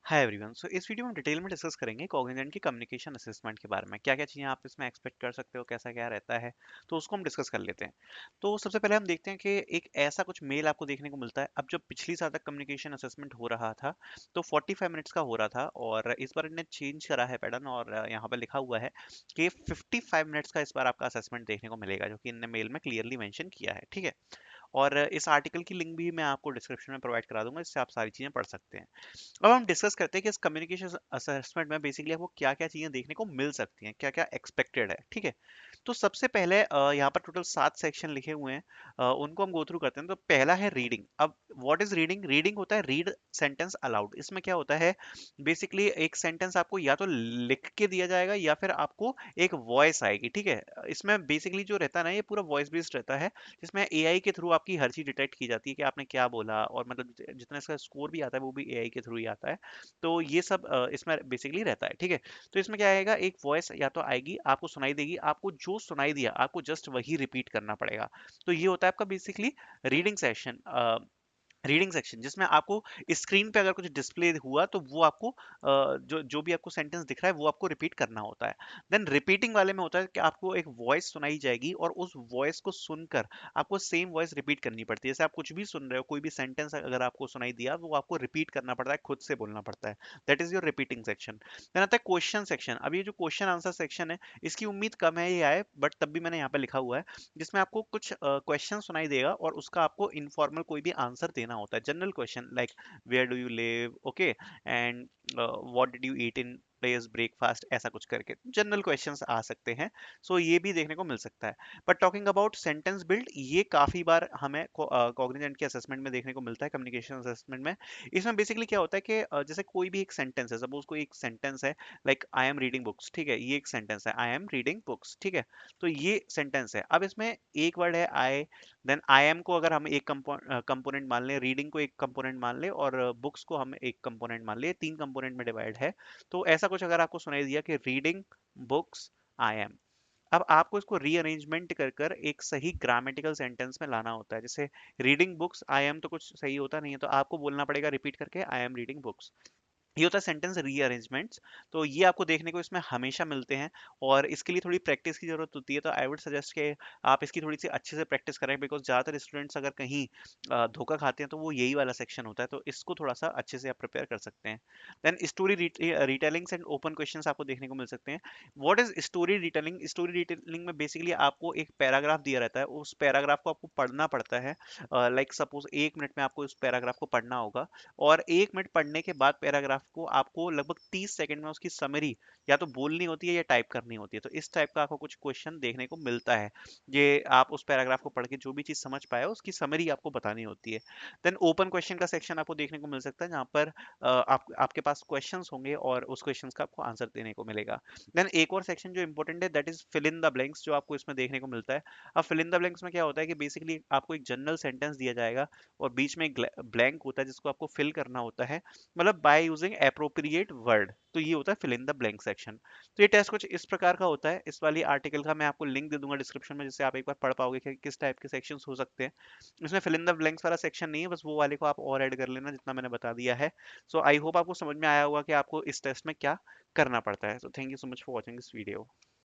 Hi everyone. सो इस video में detail में डिस्कस करेंगे कॉग्निजेंट की कम्युनिकेशन असेसमेंट के बारे में। क्या क्या चीज़ें आप इसमें एक्सपेक्ट कर सकते हो, कैसा क्या रहता है, तो उसको हम डिस्कस कर लेते हैं। तो सबसे पहले हम देखते हैं कि एक ऐसा कुछ मेल आपको देखने को मिलता है। अब जब पिछली साल तक कम्युनिकेशन असेसमेंट हो रहा था तो 45 मिनट्स का हो रहा था, और इस बार इन्हें चेंज करा है पैटर्न, और यहाँ पर लिखा हुआ है कि 55 मिनट्स का इस बार आपका असेसमेंट देखने को मिलेगा, जो कि इनने मेल में क्लियरली मेंशन किया है। ठीक है। और इस आर्टिकल की लिंक भी मैं आपको डिस्क्रिप्शन में प्रोवाइड करा दूंगा, जिससे आप सारी चीज़ें पढ़ सकते हैं। अब हम डिस्कस करते हैं कि इस कम्युनिकेशन असेसमेंट में बेसिकली आपको क्या क्या चीजें देखने को मिल सकती हैं, क्या क्या एक्सपेक्टेड है। ठीक है। तो सबसे पहले यहाँ पर टोटल 7 सेक्शन लिखे हुए हैं। उनको हम गो थ्रू करते हैं। तो पहला है रीडिंग। अब व्हाट इज रीडिंग? रीडिंग होता है रीड सेंटेंस अलाउड। इसमें क्या होता है, बेसिकली एक सेंटेंस आपको या तो लिख के दिया जाएगा या फिर आपको एक वॉइस आएगी। ठीक है। इसमें बेसिकली जो रहता है ना, ये पूरा वॉइस बेस्ड रहता है, जिसमें एआई के थ्रू आपकी हर चीज डिटेक्ट की जाती है कि आपने क्या बोला, और मतलब जितना इसका स्कोर भी आता है वो भी एआई के थ्रू ही आता है। तो ये सब इसमें बेसिकली रहता है। ठीक है। तो इसमें क्या आएगा, एक वॉइस या तो आएगी, आपको सुनाई देगी, आपको जो सुनाई दिया आपको जस्ट वही रिपीट करना पड़ेगा। तो ये होता है आपका basically reading session, reading section, जिसमें आपको स्क्रीन पे अगर कुछ डिस्प्ले हुआ तो वो आपको जो जो भी आपको सेंटेंस दिख रहा है वो आपको रिपीट करना होता है। देन रिपीटिंग वाले में होता है कि आपको एक वॉइस सुनाई जाएगी और उस वॉइस को सुनकर आपको सेम वॉइस रिपीट करनी पड़ती है। जैसे आप कुछ भी सुन रहे हो, कोई भी सेंटेंस अगर आपको सुनाई दिया, वो आपको रिपीट करना पड़ता है, खुद से बोलना पड़ता है। That is your repeating section. Then आता है क्वेश्चन सेक्शन। अब ये जो क्वेश्चन आंसर सेक्शन है, इसकी उम्मीद कम है ये आए, बट तब भी मैंने यहाँ पे लिखा हुआ है, जिसमें आपको कुछ क्वेश्चन सुनाई देगा और उसका आपको इनफॉर्मल कोई भी आंसर देना होता है। General question like where do you live, okay, and what did you eat in place breakfast, ऐसा कुछ करके जनरल क्वेश्चंस आ सकते हैं। सो ये भी देखने को मिल सकता है। But talking about sentence build, ये काफी बार हमें कॉग्निजेंट के असेसमेंट में देखने को मिलता है, कम्युनिकेशन असेसमेंट में। इसमें बेसिकली क्या होता है कि जैसे कोई भी एक सेंटेंस है, सपोज कोई एक सेंटेंस है like I am reading books. ठीक है। ये एक सेंटेंस है, आई एम रीडिंग बुक्स। ठीक है। तो ये सेंटेंस है। अब इसमें एक वर्ड है आई, देन आई एम को अगर हम एक कंपोनेंट मान लें, रीडिंग को एक कंपोनेंट मान लें, और बुक्स को हम एक कंपोनेंट मान लें, 3 कंपोनेंट में डिवाइड है। तो ऐसा कुछ अगर आपको सुनाई दिया कि रीडिंग बुक्स आई एम, अब आपको इसको रीअरेंजमेंट कर कर एक सही ग्रामेटिकल सेंटेंस में लाना होता है। जैसे रीडिंग बुक्स आई एम तो कुछ सही होता नहीं है, तो आपको बोलना पड़ेगा रिपीट करके आई एम रीडिंग बुक्स। ये होता है सेंटेंस रीअरेंजमेंट्स। तो ये आपको देखने को इसमें हमेशा मिलते हैं, और इसके लिए थोड़ी प्रैक्टिस की जरूरत होती है। तो आई वुड सजेस्ट कि आप इसकी थोड़ी सी अच्छे से प्रैक्टिस करें, बिकॉज ज़्यादातर स्टूडेंट्स अगर कहीं धोखा खाते हैं तो वो यही वाला सेक्शन होता है। तो इसको थोड़ा सा अच्छे से आप प्रिपेयर कर सकते हैं। Then story retellings and open questions आपको देखने को मिल सकते हैं। What is story retelling? Story retelling में बेसिकली आपको एक पैराग्राफ दिया रहता है, उस पैराग्राफ को आपको पढ़ना पड़ता है। लाइक सपोज 1 मिनट में आपको उस पैराग्राफ को पढ़ना होगा, और 1 मिनट पढ़ने के बाद पैराग्राफ को आपको लगभग 30 सेकंड में उसकी समरी या तो बोलनी होती है या टाइप करनी होती है। तो इस टाइप का आपको कुछ क्वेश्चन देखने को मिलता है। ये आप उस पैराग्राफ को पढ़ के जो भी चीज समझ पाए उसकी समरी आपको बतानी होती है। देन ओपन क्वेश्चन का सेक्शन आपको देखने को मिल सकता है, जहाँ पर आपके पास क्वेश्चंस होंगे और उस क्वेश्चंस का आपको आंसर देने को मिलेगा। देन एक और सेक्शन जो इंपॉर्टेंट है, that is fill in the blanks, जो आपको इसमें देखने को मिलता है। अब फिल इन द ब्लैंक्स में क्या होता है कि बेसिकली आपको एक जनरल सेंटेंस दिया जाएगा और बीच में एक ब्लैंक होता है जिसको आपको फिल करना होता है, मतलब बाय यूजिंग एप्रोप्रिएट वर्ड। तो ये होता है fill in the blank section. तो ये टेस्ट कुछ इस प्रकार का होता है। इस वाली आर्टिकल का मैं आपको लिंक दे दूंगा डिस्क्रिप्शन में, जिससे आप एक बार पढ़ पाओगे कि किस टाइप के सेक्शंस हो सकते हैं। इसमें फिल इन द ब्लैंक्स वाला सेक्शन नहीं है, बस वो वाले को आप और ऐड कर लेना जितना मैंने बता दिया है। सो आई होप आपको समझ में आया होगा कि आपको इस टेस्ट में क्या करना पड़ता है। So thank you so much for watching this video.